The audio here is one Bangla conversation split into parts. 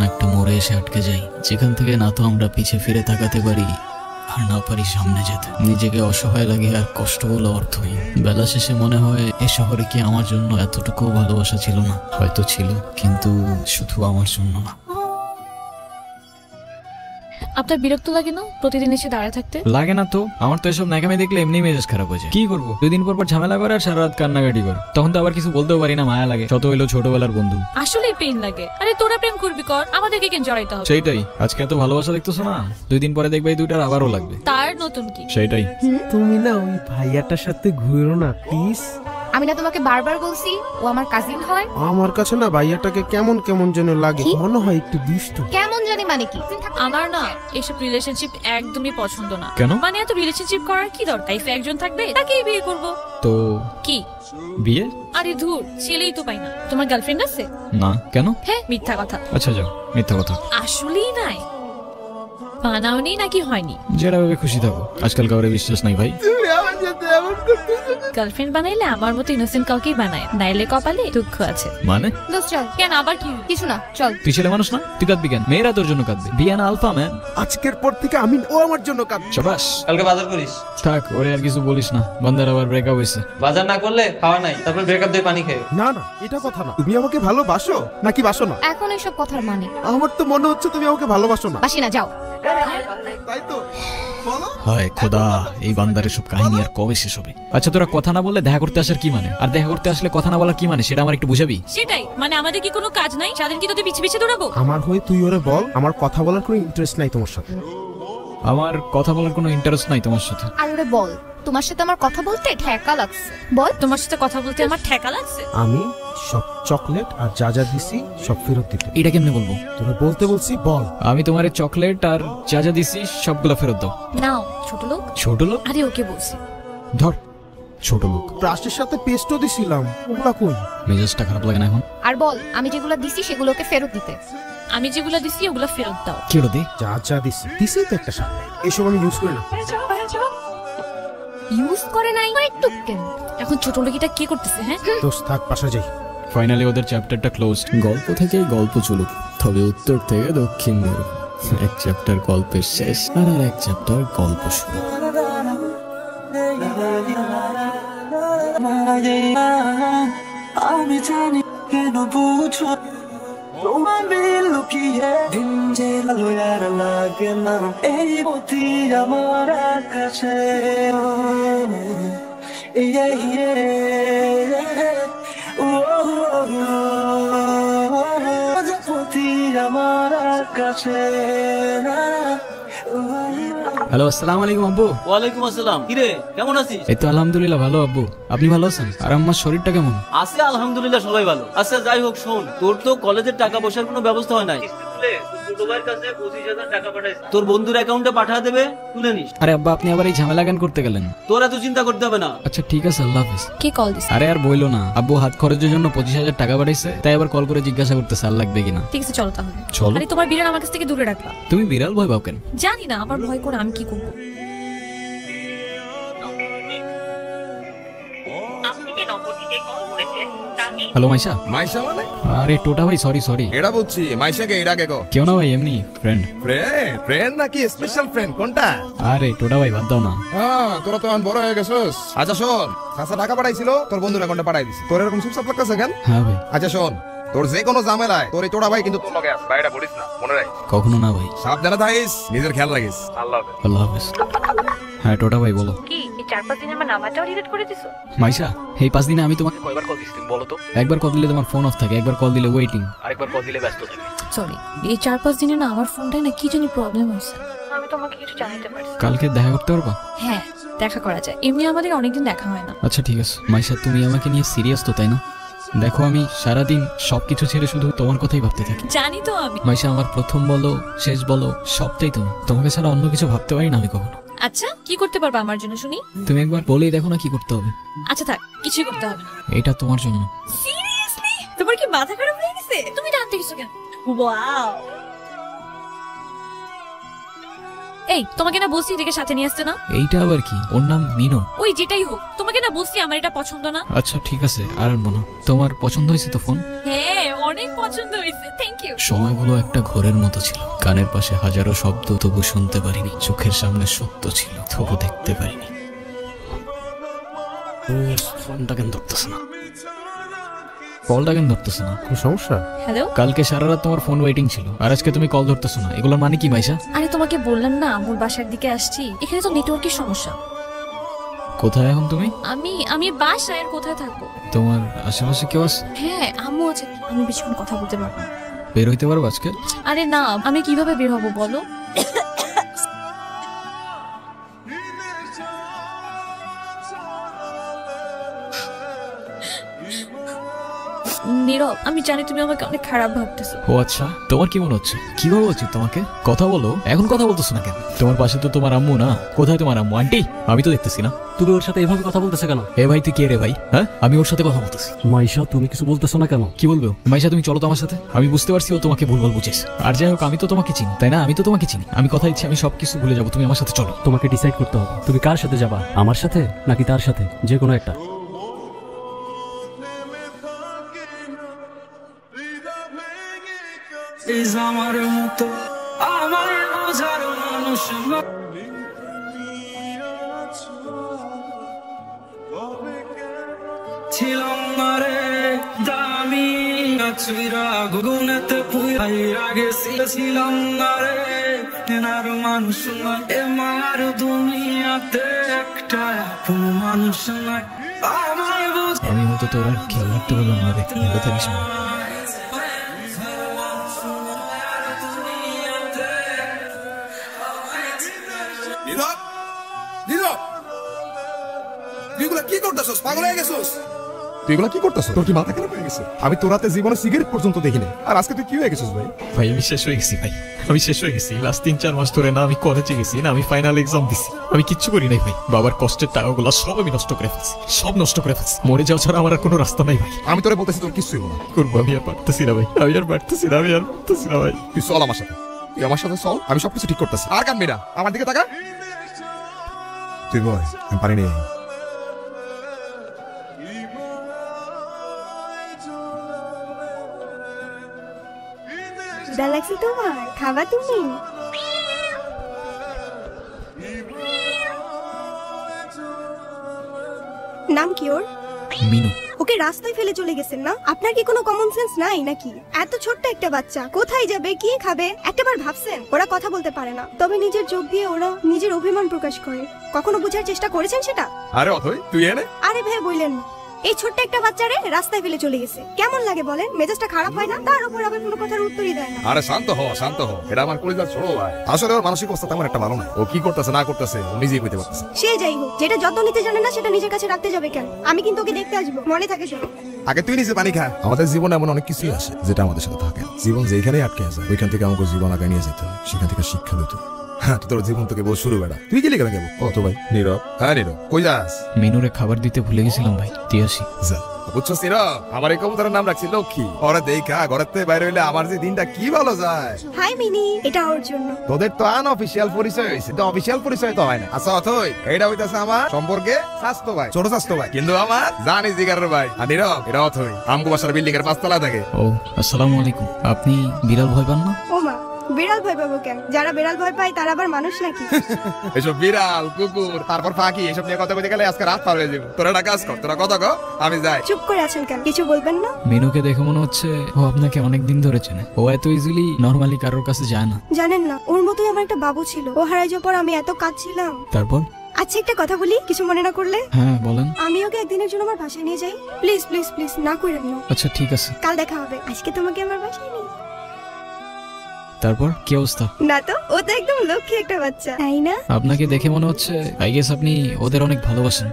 একটা মোড়ে এসে আটকে যাই, যেখান থেকে না তো আমরা পিছে ফিরে তাকাতে পারি আর না পারি সামনে যেতে। নিজেকে অসহায় লাগে আর কষ্ট বলে অর্থহীন। বেলা শেষে মনে হয় এ শহরে কি আমার জন্য এতটুকু ভালোবাসা ছিল না? হয়তো ছিল, কিন্তু শুধু আমার জন্য না। আপনার বিরক্ত লাগে না প্রতিদিন এসে দাঁড়ায় থাকতে? লাগে না তো, আমার তো এসব ন্যাকামি দেখলে এমনি মেজাজ খারাপ হয়ে যায়। কি করবো, 2 দিন পর ঝামেলা করে আর সারা রাত কান্নাকাটি করে, তখন তো আবার কিছু বলতেও পারি না, মায়া লাগে। শত হইলো ছোটবেলার বন্ধু। আসলেই পেইন লাগে। আরে তোরা প্রেম করবি কর, আমাদেরকে কেন জড়াইতে হবে? সেইটাই, আজকে এত ভালোবাসা দেখতেছো না, 2 দিন পরে দেখবে এই দুইটার আবারও লাগবে। তার নতুন কি? সেইটাই। তুমি না ওই ভাইয়াটার সাথে ঘুরো না প্লিজ। আমি না তোমাকে বারবার বলছি ও আমার কাজিন হয়। আমার কাছে না ভাইয়াটাকে কেমন কেমন যেন লাগে, মনে হয় একটু দুষ্টু। কেমন জানি মানে কি? আমার না এসব রিলেশনশিপ একদমই পছন্দ না। কেন? মানে এত রিলেশনশিপ করার কি দরকার? লাইফে একজন থাকবে, তাকেই বিয়ে করব। তো কি বিয়ে? আরে ধুর, ছেলেই তো পাই না। তোমার গার্লফ্রেন্ড আছে? না। কেন? হ্যাঁ, মিথ্যা কথা। আচ্ছা যাও, মিথ্যা কথা। আসলেই নাই? বানাওনি নাকি হয়নি? যেটা ভাবে খুশি থাকো, আজকাল কাউরে বিশ্বাস নাই ভাই। গার্লফ্রেন্ড বানাইলে আমার মতো ইনোসেন্ট কাউকেই বানায়, নাইলে কপালে দুঃখ আছে। মানে? দোস্ত চল। কেন আবার কি? কিছু না, চল। তুই ছেলে মানুষ না, তুই কাঁদবি কেন? মেয়েরা তোর জন্য কাঁদবে। বিয়ে না আলফা ম্যান। আজকের পর থেকে আমি ও আমার জন্য কাঁদছে। শাবাশ। কালকে বাজার করিস। থাক, ওরে আর কিছু বলিস না, বান্দার আবার ব্রেকআপ হয়েছে। বাজার না করলে খাওয়া নাই, তারপর ব্রেকআপ দিয়ে পানি খেয়ে। না না, এটা কথা না। তুমি আমাকে ভালোবাসো নাকি বাসো না? এখন এসব কথার মানে আমার তো মনে হচ্ছে তুমি আমাকে ভালোবাসো না। বাসি না, যাও। তাই তো বলো। হায় খোদা, এই বান্দারের সব কাহিনী আর কবে শেষ হবে? আচ্ছা তোরা কথা না বললে দেখা করতে আসার কি মানে? আর দেখা করতে আসলে কথা না বলার কি মানে, সেটা আমার একটু বুঝাবি? সেটাই মানে, আমাদের কি কোনো কাজ নাই? সারাদিন কি তোদের পিছে পিছে দৌড়াবো? আমার হয়ে তুই ওরে বল, আমার কথা বলার কোনো ইন্টারেস্ট নাই তোমার সাথে। আমার কথা বলার কোনো ইন্টারেস্ট নাই তোমার সাথে। আর ওরে বল, তোমার সাথে আমার কথা বলতে ঠেকা লাগছে। বল। তোমার সাথে কথা বলতে আমার ঠেকা লাগছে? আমি সব চকলেট আর যা যা দিছি সব ফেরত দিতে। এটা কেমনে বলবো? তোরা বলতে বলছি, বল। আমি তোমার চকলেট আর যা যা দিছি সবগুলো ফেরত দাও। নাও ছোট লোক। ছোট লোক? আরে ওকে বলছি। ধর, ছোট লোক। ব্রাশের সাথে পেস্টও দিছিলাম, ওগুলা কই? মেজাজটা খারাপ লাগে না এখন? আর বল, আমি যেগুলো দিছি সেগুলোকে ফেরত দিতে। আমি যেগুলো দিছি ওগুলো ফেরত দাও। কি হলো দে? যা যা দিছি দিছি তো একটা সাথে। এসব আমি ইউজ করি না। ইউজ করে নাই একটু কেন? এখন ছোট লোকিটা কি করতেছে? হ্যাঁ দোস্ত থাক, পাশা যাই। ফাইনালি ওদের চ্যাপ্টারটা ক্লোজড। গল্প থেকে গল্প চলুক, তবে উত্তর থেকে দক্ষিণ মেরু। এক চ্যাপ্টার গল্পের শেষ আর এক চ্যাপ্টার গল্প শুরু। আমি জানি কেন বুঝো তোমাকে লুকিয়ে দিন যে আলো আর লাগে না, এই বুদ্ধি আমার কাছে। আমার কাছে। হ্যালো, আসসালামু আলাইকুম আব্বু। ওয়ালাইকুম আসসালাম। কিরে কেমন আছিস? এই তো আলহামদুলিল্লাহ ভালো আব্বু, আপনি ভালো আছেন? আর আমার শরীরটা কেমন? আছে আলহামদুলিল্লাহ, সবাই ভালো। আচ্ছা যাই হোক, শোন, তোর তো কলেজের টাকা পয়সার কোনো ব্যবস্থা হয় নাই। তোর বন্ধুর অ্যাকাউন্টে পাঠিয়ে দেবে, তুলে নিস। আরে আব্বা, আপনি আবার এই ঝামেলা কেন করতে গেলেন? তোর এত চিন্তা করতে হবে না। আচ্ছা ঠিক আছে, আল্লাহ হাফেজ। কে কল দিছে? আরে আর বইলো না, আব্বু হাত খরচের জন্য 25,000 টাকা পাঠাইছে, তাই আবার কল করে জিজ্ঞাসা করতেছে আর লাগবে কিনা। ঠিক আছে চলো তাহলে। চলো। আরে তোমার বিড়াল আমার কাছ থেকে দূরে রাখবা। তুমি বিড়াল ভয় পাও কেন? জানি না, আমার ভয় করে আমি কি করবো। হ্যালো মাইশা। মাইশা মানে? আরে টোটা ভাই, সরি। এটা বুঝছি, মাইশাকে এরা কে গো? কেউ না ভাই, এমনি ফ্রেন্ড। ফ্রেন্ড নাকি স্পেশাল ফ্রেন্ড কোনটা? আরে টোটা ভাই বাদ দাও না। হ্যাঁ, তোরা তো এখন বড় হয়ে গেছিস। আচ্ছা শোন, চাচা টাকা পাঠাইছিল, তোর বন্ধুর অ্যাকাউন্টে পাঠাই দিছি। তোর এরকম চুপচাপ লাগতেছে কেন? হ্যাঁ ভাই। আচ্ছা শোন, তোর যে কোনো ঝামেলায় তোর এই টোটা ভাই কিন্তু তোর লগে আছে, বাইরে বলিস না, মনে রাখ। কখনো না ভাই। সাবধানে থাকিস, নিজের খেয়াল রাখিস। আল্লাহ হাফেজ। আল্লাহ হাফেজ। হ্যাঁ টোটা ভাই বলো। কি এই 4-5 দিনে আমার নাম্বারটাও ডিলিট করে দিছো? মাইশা, এই 5 দিনে আমি তোমাকে কয়বার কল দিছি বলো তো? একবার কল দিলে তোমার ফোন অফ থাকে, একবার কল দিলে ওয়েটিং, আরেকবার কল দিলে ব্যস্ত থাকে। সরি, এই 4-5 দিনে না আমার ফোনটায় না কি জানি প্রবলেম হয়েছে। আমি তোমাকে কিছু জানাতে পারছি। কালকে দেখা করতে পারবা? হ্যাঁ, দেখা করা যায়। এমনি আমাদের অনেকদিন দেখা হয় না। আচ্ছা ঠিক আছে। মাইশা, তুমি আমাকে নিয়ে সিরিয়াস তো, তাই না? দেখো আমি সারাদিন সবকিছু ছেড়ে শুধু তোমার কথাই ভাবতে থাকি। জানি তো আমি। মাইশা, আমার প্রথম বলো শেষ বলো সবটাই তুমি। তোমাকে ছাড়া অন্য কিছু ভাবতে পারি না আমি কখনো। আচ্ছা কি করতে পারবা আমার জন্য শুনি? তুমি একবার বলেই দেখো না কি করতে হবে। আচ্ছা থাক, কিছুই করতে হবে না। এটা তোমার জন্য। সিরিয়াসলি? তোমার কি মাথা খারাপ হয়ে গেছে? তুমি টানতে গেছো কেন? ওয়াও। এই তোমাকে না বলছি এটাকে সাথে নিয়ে আসতে না? এইটা আবার কি? ওর নাম মিনো। ওই যেটাই হোক, তোমাকে না বলছি আমার এটা পছন্দ না। আচ্ছা ঠিক আছে, আর আনবো না। তোমার পছন্দ হয়েছে তো ফোন? হ্যাঁ হ্যাঁ অনেক পছন্দ হয়েছে, থ্যাংক ইউ। সময়গুলো একটা ঘোরের মতো ছিল, কানের পাশে হাজারো শব্দ তবু শুনতে পারিনি, চোখের সামনে সত্য ছিল তবু দেখতে পারিনি। ফোনটা কেন ধরতেছে না, কলটা কেন ধরতেছে না? কোনো সমস্যা? হ্যালো। কালকে সারা রাত তোমার ফোন ওয়েটিং ছিল, আর আজকে তুমি কল ধরতেছো না, এগুলোর মানে কি মাইশা? আরে তোমাকে বললাম না আমার বাসার দিকে আসছি, এখানে তো নেটওয়ার্কের সমস্যা। কোথায় এখন তুমি? আমি বাসায়, আর কোথায় থাকবো? তোমার আশেপাশে কেউ আছে? হ্যাঁ আম্মু আছে, আমি বেশিক্ষণ কথা বলতে পারবো না। বের হইতে পারবো আজকে? আরে না, আমি কিভাবে বের হবো বলো? নীরব, আমি জানি তুমি আমাকে অনেক খারাপ ভাবতেছো। ও আচ্ছা, তোমার কি মনে হচ্ছে? কিভাবে উচিত তোমাকে কথা বলো? এখন কথা বলতেছো না কেন? তোমার পাশে তো তোমার আম্মু না। কোথায় তোমার আম্মু? আন্টি আমি তো দেখতেছি না। তুমি ওর সাথে এভাবে কথা বলতেছে কেন? এ ভাই তুই কে রে ভাই? হ্যাঁ আমি ওর সাথে কথা বলতেছি। মাইশা তুমি কিছু বলতেছো না কেন? কি বলবো? মাইশা তুমি চলো তো আমার সাথে। আমি বুঝতে পারছি ও তোমাকে ভুলভাল বুঝেছ, আর যাই হোক আমি তো তোমাকে চিনি তাই না? আমি তো তোমাকে চিনি, আমি কথা দিচ্ছি আমি সবকিছু ভুলে যাবো, তুমি আমার সাথে চলো। তোমাকে ডিসাইড করতে হবে তুমি কার সাথে যাবা, আমার সাথে নাকি তার সাথে, যে কোনো একটা। আমার মতো আমার বোঝার মানুষ ছিলাম না রে দামি আচুরা গুগুনেতে পুরাই আগে ছিলাম না রে এনার মানুষ না এমার দুনিয়াতে একটা আপন মানুষ না আমার আমি হয়তো তোর আর খেয়াল রাখতে পারলাম না রে, ভালো থাকিস না। কি করতেছস? পাগল হয়ে গেছস? তুই এগুলা কি করতেছস? তোর কি মাথা খারাপ হয়ে গেছে? আমি তোর রাতে জীবনে সিগারেট পর্যন্ত দেখিনি, আর আজকে তুই কি হয়ে গেছিস ভাই? ভাই আমি শেষ হয়ে গেছি ভাই, আমি শেষ হয়ে গেছি। লাস্ট 3-4 মাস ধরে না আমি কলেজে গেছি, না আমি ফাইনাল এক্সাম দিছি, আমি কিচ্ছু করি নাই ভাই। বাবার কষ্টের টাকাগুলো সব আমি নষ্ট করে ফেলছি, সব নষ্ট করে ফেলছি। মরে যাওয়া ছাড়া আমার আর কোনো রাস্তা নাই ভাই। আমি তোরে বলতেছি তোর কিছুই হলো না। করবো আমি আর পারতেছি না ভাই, আমি আর পারতেছি না, আমি আর পারতেছি না ভাই। তুই চল আমার সাথে, তুই আমার সাথে চল, আমি সবকিছু ঠিক করতেছি। আর কানবি না, আমার দিকে তাকা। তুই বল, আমি পারিনি। লাগছে তোমার, খাবা তুমি? নাম কি ওর? মিনু। ওকে রাস্তায় ফেলে চলে গেছেন না? আপনার কি কোনো কমন সেন্স নাই নাকি? এত ছোট্ট একটা বাচ্চা কোথায় যাবে, কি খাবে একটাবার ভাবছেন? ওরা কথা বলতে পারে না, তবে নিজের চোখ দিয়ে ওরা নিজের অভিমান প্রকাশ করে। কখনো বোঝার চেষ্টা করেছেন সেটা? আরে অথই তুই এনে। আরে ভাই বললেন না, এই ছোট্ট একটা বাচ্চারে রাস্তায় ফেলে চলে গেছে, কেমন লাগে বলেন? মেজাজটা খারাপ হয় না? তার উপর আবার কোনো কথার উত্তরই দেয় না। আরে শান্ত হ, শান্ত হ, এটা আমার কলিজার ছোট ভাই। আসলে ওর মানসিক অবস্থা তেমন একটা ভালো না, ও কি করতেছে না করতেছে ও নিজেই কইতে পারতেছে। সে যাই হোক, যেটা যত্ন নিতে জানে না সেটা নিজের কাছে রাখতে যাবে কেন? আমি কিন্তু ওকে দেখতে আসবো, মনে থাকে সেটা। আগে তুই নিজে পানি খা। আমাদের জীবনে এমন অনেক কিছুই আসে যেটা আমাদের সাথে থাকে। জীবন যেখানেই আটকে আছে ওইখান থেকে আমাকে জীবন আগে নিয়ে যেতে হয়, সেখান থেকে শিক্ষা লইতে হয়। হ্যাঁ তোর জীবন তোকে বল শুরু বেড়া। তুই গেলি কেন? কত ভাই নীরব। হ্যাঁ নীরব কই যাস? মিনুরে খাবার দিতে ভুলে গেছিলাম ভাই, দিয়ে আসি। যা বুঝছস নীরব, আমার এই কবুতরের নাম রাখছি লক্ষ্মী। ওরা দেখা ঘরের থেকে বাইরে হইলে আমার যে দিনটা কি ভালো যায়। হাই মিনি, এটা ওর জন্য। তোদের তো আনঅফিশিয়াল পরিচয় হইছে, তো অফিশিয়াল পরিচয় তো হয় না। আচ্ছা অথই এইটা হইতাছে আমার সম্পর্কে স্বাস্থ্য ভাই, ছোট স্বাস্থ্য ভাই, কিন্তু আমার জানি জিগারের ভাই। আর নীরব এটা অথই, আমগো বাসার বিল্ডিং এর 5 তলা থাকে। ও আসসালামু আলাইকুম। আপনি বিড়াল ভয় পান না? ও মা, বিড়াল ভয় পাবো কেন? যারা বিড়াল ভয় পায় তারা আবার মানুষ নাকি? এসব বিড়াল কুকুর তারপর পাখি এসব নিয়ে কথা বলতে গেলে আজকে রাত পার হয়ে যাবে। তোরা একটা কাজ কর, তোরা কথা কর, আমি যাই। চুপ করে আছেন কেন? কিছু বলবেন না? মিনুকে দেখে মনে হচ্ছে ও আপনাকে অনেক দিন ধরে চেনে, ও এত ইজিলি নরমালি কারোর কাছে যায় না। জানেন না, ওর মতোই আমার একটা বাবু ছিল, ও হারাই যাওয়ার পর আমি এত কাঁদছিলাম। তারপর? আচ্ছা একটা কথা বলি, কিছু মনে না করলে? হ্যাঁ বলেন। আমি ওকে একদিনের জন্য আমার বাসায় নিয়ে যাই, প্লিজ প্লিজ প্লিজ, না করেন না। আচ্ছা ঠিক আছে। কাল দেখা হবে, আজকে তোমাকে আমার বাসায় নিই। তারপর কি অবস্থা? না তো, ও তো একদম লক্ষ্মী একটা বাচ্চা, তাই না? আপনাকে দেখে মনে হচ্ছে আই গেস আপনি ওদের অনেক ভালোবাসেন।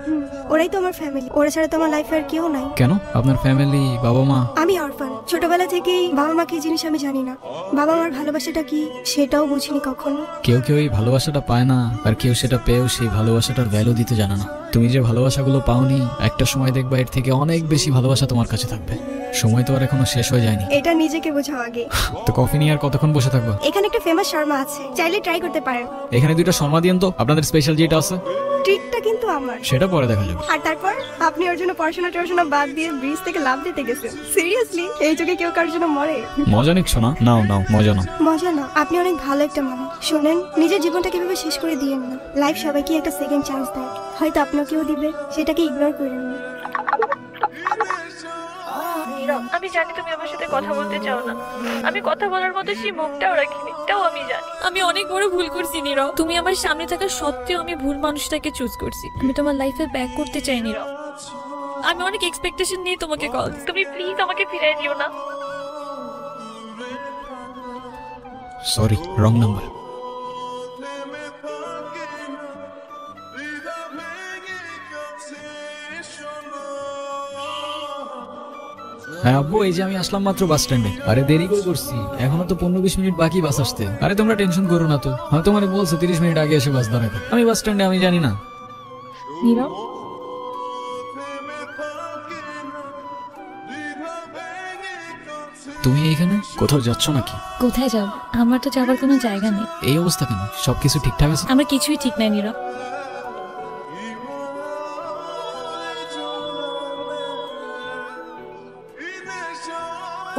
ওরাই তো আমার ফ্যামিলি, ওরা ছাড়া তো আমার লাইফে আর কেউ নাই। কেন? আপনার ফ্যামিলি, বাবা মা? আমি অরফান, ছোটবেলা থেকেই বাবা মা কি জিনিস আমি জানি না, বাবা মার ভালোবাসাটা কি সেটাও বুঝিনি কখনো। কেউ কেউ এই ভালোবাসাটা পায় না, আর কেউ সেটা পেয়েও সেই ভালোবাসাটার ভ্যালু দিতে জানে না। তুমি যে ভালোবাসাগুলো পাওনি, একটা সময় দেখবা এর থেকে অনেক বেশি ভালোবাসা তোমার কাছে থাকবে। সময় তো আর এখনো শেষ হয়ে যায়নি। এটা নিজেকে বোঝাও আগে। তো কফি নিয়ে আর কতক্ষণ বসে থাকবো? এখানে একটা ফেমাস শর্মা আছে, চাইলে ট্রাই করতে পারেন। এখানে 2টা শর্মা দিয়েন তো, আপনাদের স্পেশাল যেটা আছে। ট্রিটটা কিন্তু আমার। সেটা পরে দেখা যাবে। আর তারপর আপনি ওর জন্য পড়াশোনা বাদ দিয়ে ব্রিজ থেকে লাফ দিতে গেছেন। সিরিয়াসলি এই যুগে কেউ কারোর জন্য মরে? মজা নিচ্ছ না? নাও নাও, মজা নাও। মজা না, আপনি অনেক ভালো একটা মানুষ। শোনেন, নিজের জীবনটা কিভাবে শেষ করে দিয়েন না। লাইফ সবাইকে একটা সেকেন্ড চান্স দেয়, হয়তো আপনাকেও দিবে, সেটাকে ইগনোর করেন না। আমি জানি তুমি আমার সাথে কথা বলতে চাও না, আমি কথা বলার মতো সেই মুখটাও রাখিনি, তাও আমি জানি আমি অনেক বড় ভুল করছি নীরব। তুমি আমার সামনে থাকা সত্ত্বেও আমি ভুল মানুষটাকে চুজ করছি। আমি তোমার লাইফে ব্যাক করতে চাই নীরব। আমি অনেক এক্সপেকটেশন নিয়ে তোমাকে কল দিই, তুমি প্লিজ আমাকে ফিরিয়ে দিও না। Sorry, wrong number. হ্যাঁ আব্বু, এই যে আমি আসলাম মাত্র বাস স্ট্যান্ডে। আরে দেরি করে করছি, এখনো তো 15-20 মিনিট বাকি বাস আসতে। আরে তোমরা টেনশন করো না তো, আমি তোমারে বলছি 30 মিনিট আগে এসে বাস দাঁড়াবে। আমি বাস স্ট্যান্ডে, আমি জানি না। নীরব, তুমি এইখানে কোথাও যাচ্ছ নাকি? কোথায় যাব? আমার তো যাবার কোনো জায়গা নেই। এই অবস্থা কেন? সবকিছু ঠিকঠাক আছে? আমার কিছুই ঠিক নাই নীরব।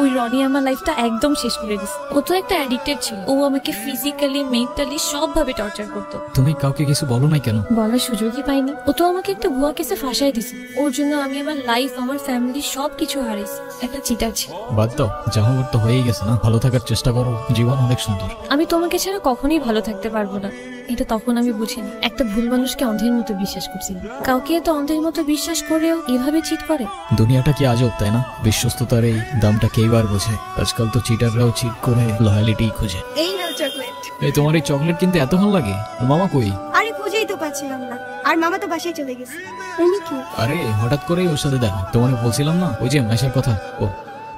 ওই রনি আমার লাইফটা একদম শেষ করে দিছে। ও তো একটা অ্যাডিক্টেড ছিল, ও আমাকে ফিজিক্যালি মেন্টালি সবভাবে টর্চার করতো। তুমি কাউকে কিছু বলো নাই কেন? বলার সুযোগই পাইনি। ও তো আমাকে একটা ভুয়া কেসে ফাঁসাই দিছে। ওর জন্য আমি আমার লাইফ, আমার ফ্যামিলি সবকিছু হারাইছি। একটা চিটার ছিল। বাদ দাও, যা হওয়ার তো হয়েই গেছে না। ভালো থাকার চেষ্টা করো, জীবন অনেক সুন্দর। আমি তোমাকে ছাড়া কখনোই ভালো থাকতে পারবো না, এটা তখন আমি বুঝিনি। একটা ভুল মানুষকে অন্ধের মতো বিশ্বাস করছি। কাউকে এত অন্ধের মতো বিশ্বাস করেও এভাবে চিট করে। দুনিয়াটা কি আজব, তাই না? বিশ্বস্ততার এই দামটা কেইবার বোঝে? আজকাল তো চিটাররাও চিট করে লয়ালিটি খোঁজে। এই নাও চকলেট। এই তোমার এই চকলেট কিনতে এত ভালো লাগে? মামা কই? আরে খুঁজেই তো পাচ্ছিলাম না, আর মামা তো বাসায় চলে গেছে। উনি কি? আরে হঠাৎ করেই ওর সাথে দেখা। তোমারে বলছিলাম না ওই যে মেশার কথা। ও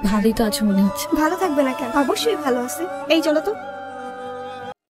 ভালোই তো আছো মনে হচ্ছে। ভালো থাকবে না কেন? অবশ্যই ভালো আছে। এই চলো তো।